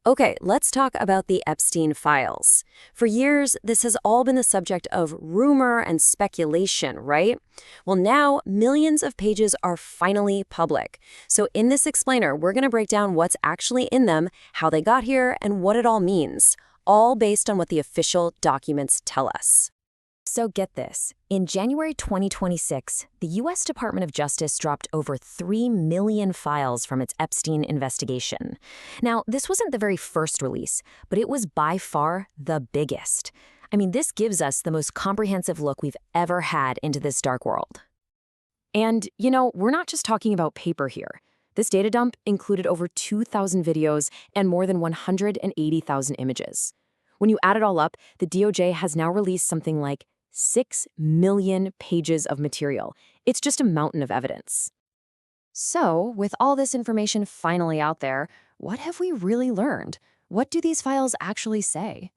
Okay, let's talk about the Epstein Files. For years, this has all been the subject of rumor and speculation, right? Well, now millions of pages are finally public. So in this explainer, we're going to break down what's actually in them, how they got here, and what it all means, all based on what the official documents tell us. So get this. In January 2026, the U.S. Department of Justice dropped over 3 million files from its Epstein investigation. Now, this wasn't the very first release, but it was by far the biggest. I mean, this gives us the most comprehensive look we've ever had into this dark world. And, we're not just talking about paper here. This data dump included over 2,000 videos and more than 180,000 images. When you add it all up, the DOJ has now released something like 6 million pages of material. It's just a mountain of evidence. So, with all this information finally out there, what have we really learned? What do these files actually say?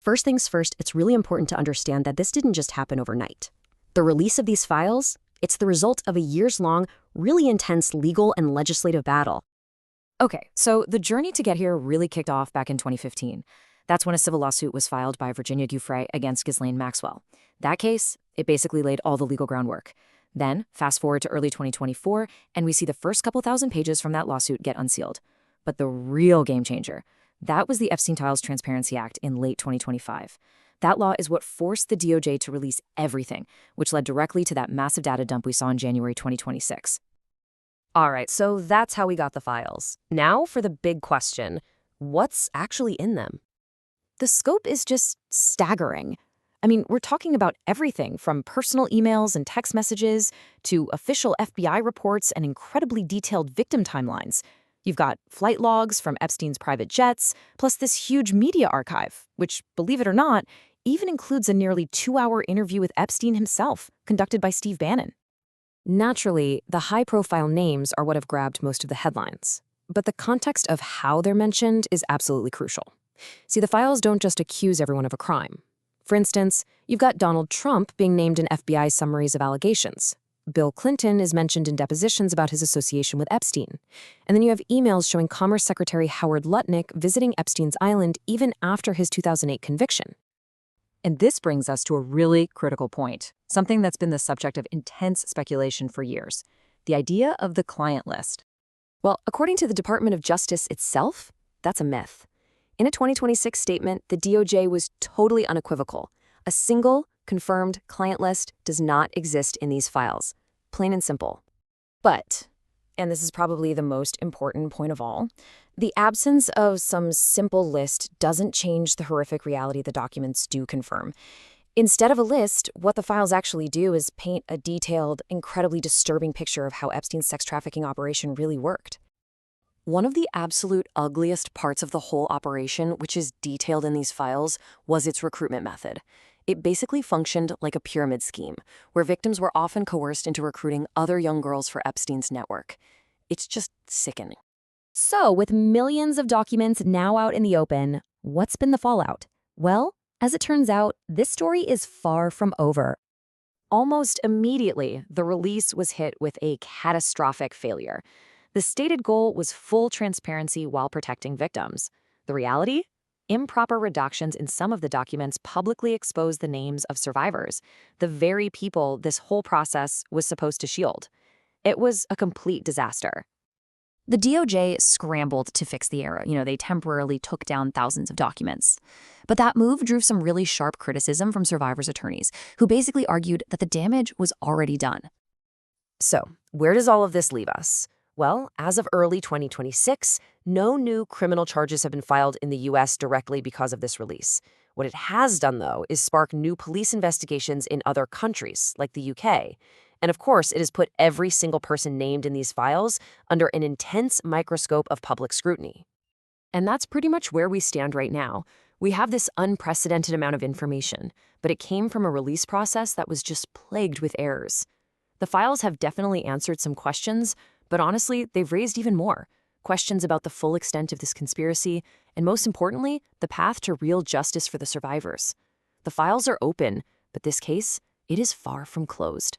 First things first, it's really important to understand that this didn't just happen overnight. The release of these files, it's the result of a years-long, really intense legal and legislative battle. Okay, so the journey to get here really kicked off back in 2015. That's when a civil lawsuit was filed by Virginia Giuffre against Ghislaine Maxwell. That case, it basically laid all the legal groundwork. Then, fast forward to early 2024, and we see the first couple thousand pages from that lawsuit get unsealed. But the real game changer, that was the Epstein Files Transparency Act in late 2025. That law is what forced the DOJ to release everything, which led directly to that massive data dump we saw in January 2026. All right, so that's how we got the files. Now for the big question, what's actually in them? The scope is just staggering. I mean, we're talking about everything from personal emails and text messages to official FBI reports and incredibly detailed victim timelines. You've got flight logs from Epstein's private jets, plus this huge media archive, which, believe it or not, even includes a nearly 2-hour interview with Epstein himself, conducted by Steve Bannon. Naturally, the high-profile names are what have grabbed most of the headlines. But the context of how they're mentioned is absolutely crucial. See, the files don't just accuse everyone of a crime. For instance, you've got Donald Trump being named in FBI summaries of allegations. Bill Clinton is mentioned in depositions about his association with Epstein. And then you have emails showing Commerce Secretary Howard Lutnick visiting Epstein's island even after his 2008 conviction. And this brings us to a really critical point, something that's been the subject of intense speculation for years, the idea of the client list. Well, according to the Department of Justice itself, that's a myth. In a 2026 statement, the DOJ was totally unequivocal. A single, confirmed client list does not exist in these files. Plain and simple. But, and this is probably the most important point of all, the absence of some simple list doesn't change the horrific reality the documents do confirm. Instead of a list, what the files actually do is paint a detailed, incredibly disturbing picture of how Epstein's sex trafficking operation really worked. One of the absolute ugliest parts of the whole operation, which is detailed in these files, was its recruitment method. It basically functioned like a pyramid scheme, where victims were often coerced into recruiting other young girls for Epstein's network. It's just sickening. So, with millions of documents now out in the open, what's been the fallout? Well, as it turns out, this story is far from over. Almost immediately, the release was hit with a catastrophic failure. The stated goal was full transparency while protecting victims. The reality? Improper redactions in some of the documents publicly exposed the names of survivors, the very people this whole process was supposed to shield. It was a complete disaster. The DOJ scrambled to fix the error. They temporarily took down thousands of documents. But that move drew some really sharp criticism from survivors' attorneys, who basically argued that the damage was already done. So, where does all of this leave us? Well, as of early 2026, no new criminal charges have been filed in the U.S. directly because of this release. What it has done, though, is spark new police investigations in other countries, like the UK. And of course, it has put every single person named in these files under an intense microscope of public scrutiny. And that's pretty much where we stand right now. We have this unprecedented amount of information, but it came from a release process that was just plagued with errors. The files have definitely answered some questions, but honestly, they've raised even more. Questions about the full extent of this conspiracy, and most importantly, the path to real justice for the survivors. The files are open, but this case, it is far from closed.